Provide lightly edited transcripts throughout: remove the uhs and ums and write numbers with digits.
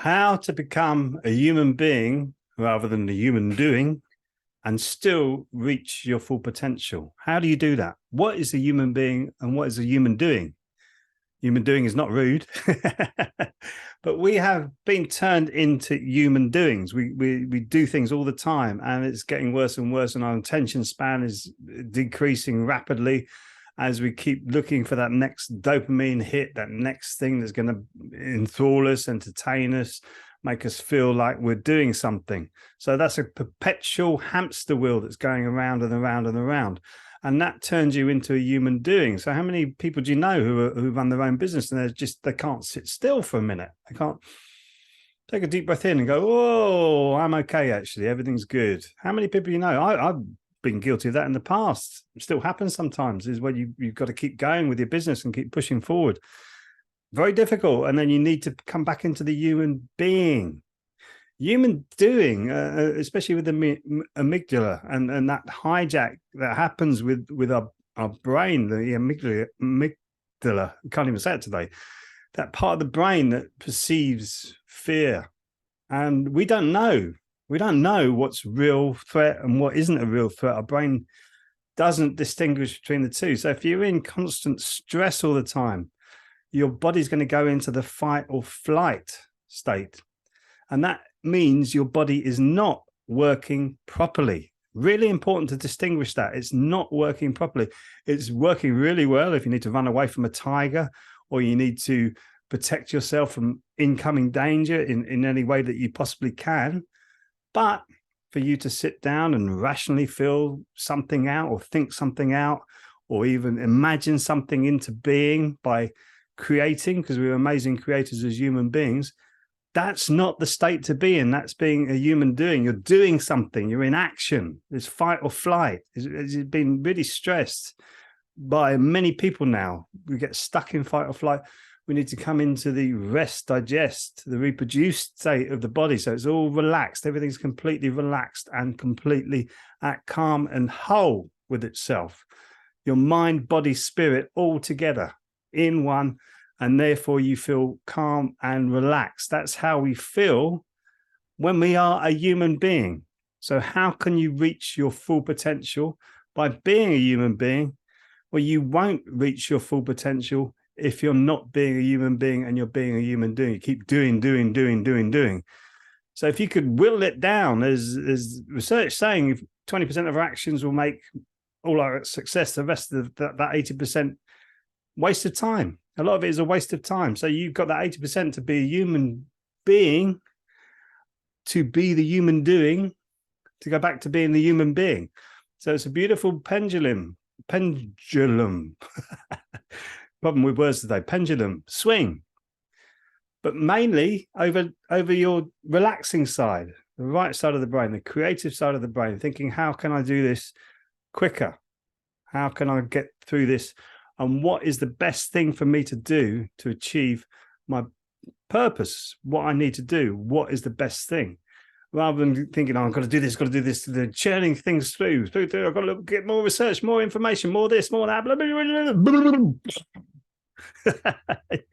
How to become a human being rather than a human doing and still reach your full potential. How do you do that? What is a human being and what is a human doing? Human doing is not rude, but we have been turned into human doings. We do things all the time, and it's getting worse and worse, and our attention span is decreasing rapidly as we keep looking for that next dopamine hit, that next thing that's going to enthrall us, entertain us, make us feel like we're doing something. So that's a perpetual hamster wheel that's going around and around and around. And that turns you into a human doing. So how many people do you know who run their own business and they can't sit still for a minute? They can't take a deep breath in and go, oh, I'm okay, actually. Everything's good. How many people you know? I've been guilty of that in the past. It still happens sometimes, is where you've got to keep going with your business and keep pushing forward. Very difficult. And then you need to come back into the human being. Human doing, especially with the amygdala and that hijack that happens with our brain, the amygdala, I can't even say it today, that part of the brain that perceives fear. And we don't know what's real threat and what isn't a real threat. Our brain doesn't distinguish between the two. So if you're in constant stress all the time, your body's going to go into the fight or flight state. And that means your body is not working properly. Really important to distinguish that. It's not working properly. It's working really well if you need to run away from a tiger or you need to protect yourself from incoming danger in any way that you possibly can. But for you to sit down and rationally feel something out or think something out or even imagine something into being by creating, because we're amazing creators as human beings, that's not the state to be in. That's being a human doing. You're doing something. You're in action. It's fight or flight. It's been really stressed by many people now. We get stuck in fight or flight. We need to come into the rest, digest, the reproduced state of the body. So it's all relaxed. Everything's completely relaxed and completely at calm and whole with itself. Your mind, body, spirit all together in one. And therefore you feel calm and relaxed. That's how we feel when we are a human being. So how can you reach your full potential? By being a human being. Well, you won't reach your full potential if you're not being a human being and you're being a human doing. You keep doing. So if you could whittle it down, as research saying, if 20% of our actions will make all our success, the rest of that 80% waste of time. A lot of it is a waste of time. So you've got that 80% to be a human being, to be the human doing, to go back to being the human being. So it's a beautiful pendulum. Problem with words today. Pendulum, swing. But mainly over your relaxing side, the right side of the brain, the creative side of the brain, thinking, how can I do this quicker? How can I get through this? And what is the best thing for me to do to achieve my purpose? What I need to do? What is the best thing? Rather than thinking, oh, I've got to do this, they're churning things through. I've got to get more research, more information, more this, more that. Blah, blah, blah.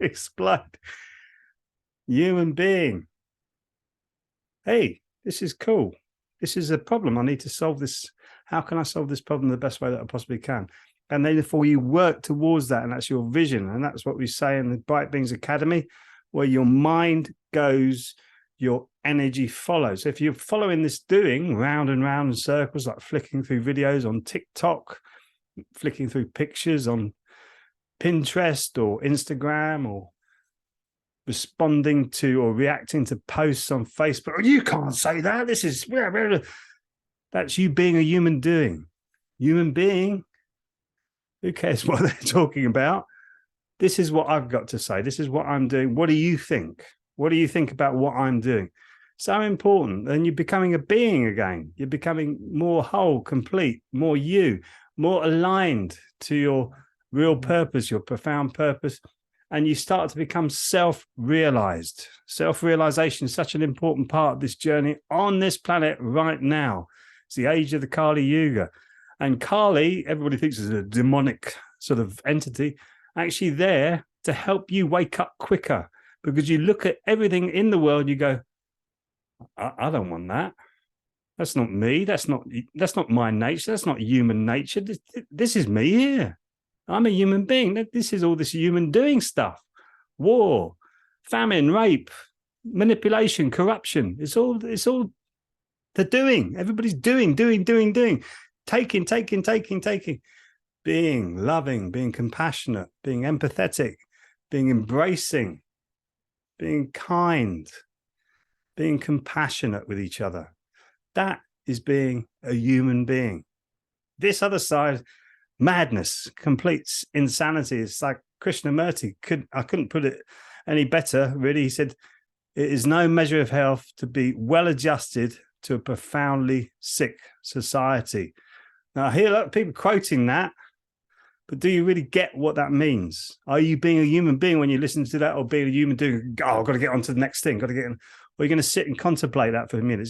Explode. Human being. Hey, this is cool. This is a problem. I need to solve this. How can I solve this problem the best way that I possibly can? And therefore you work towards that, and that's your vision. And that's what we say in the Bright Beings Academy, where your mind goes, your energy follows. So if you're following this doing round and round in circles, like flicking through videos on TikTok, flicking through pictures on Pinterest or Instagram, or responding to or reacting to posts on Facebook, oh, you can't say that. This is, that's you being a human doing. Human being. Who cares what they're talking about? This is what I've got to say. This is what I'm doing. What do you think? What do you think about what I'm doing? So important. And you're becoming a being again. You're becoming more whole, complete, more you, more aligned to your real purpose, your profound purpose. And you start to become self-realized. Self-realization is such an important part of this journey on this planet right now. It's the age of the Kali Yuga. And Kali, everybody thinks is a demonic sort of entity, actually there to help you wake up quicker, because you look at everything in the world, you go, I don't want that. That's not me. That's not my nature. That's not human nature. This is me here. I'm a human being. This is all this human doing stuff. War, famine, rape, manipulation, corruption. It's all the doing. Everybody's doing. Taking. Being loving, being compassionate, being empathetic, being embracing, being kind, being compassionate with each other. That is being a human being. This other side, madness, complete insanity. It's like Krishnamurti. I couldn't put it any better, really. He said, it is no measure of health to be well adjusted to a profoundly sick society. Now, I hear a lot of people quoting that, but do you really get what that means? Are you being a human being when you listen to that, or being a human doing, oh, I've got to get on to the next thing, got to get in? Or are you going to sit and contemplate that for a minute?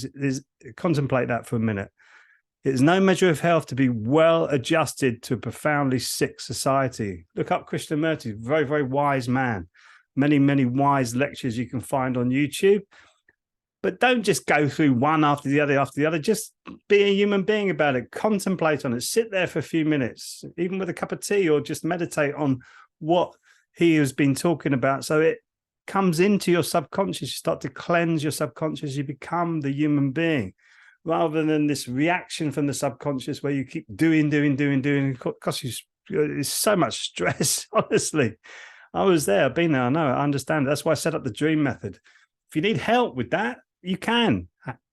Contemplate that for a minute. It is no measure of health to be well adjusted to a profoundly sick society. Look up Krishnamurti, very, very wise man. Many, many wise lectures you can find on YouTube. But don't just go through one after the other. Just be a human being about it. Contemplate on it. Sit there for a few minutes, even with a cup of tea, or just meditate on what he has been talking about. So it comes into your subconscious. You start to cleanse your subconscious. You become the human being, rather than this reaction from the subconscious where you keep doing. It costs you, it's so much stress, honestly. I was there. I've been there. I know. I understand. That's why I set up the dream method. If you need help with that, you can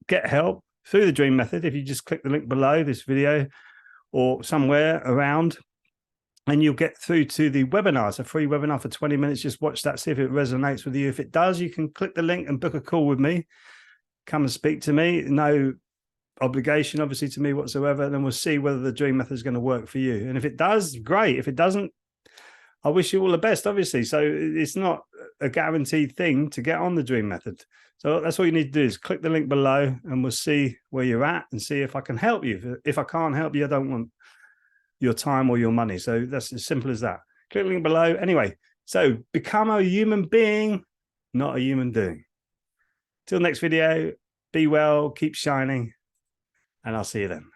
get help through the dream method. If you just click the link below this video or somewhere around, and you'll get through to the webinar. It's a free webinar for 20 minutes. Just watch that, see if it resonates with you. If it does, you can click the link and book a call with me. Come and speak to me. No obligation, obviously, to me whatsoever. And then we'll see whether the dream method is going to work for you. And if it does, great. If it doesn't, I wish you all the best, obviously. So it's not a guaranteed thing to get on the dream method. So that's all you need to do is click the link below, and we'll see where you're at and see if I can help you. If I can't help you, I don't want your time or your money. So that's as simple as that. Click the link below. Anyway, so become a human being, not a human doing. Till next video, be well, keep shining, and I'll see you then.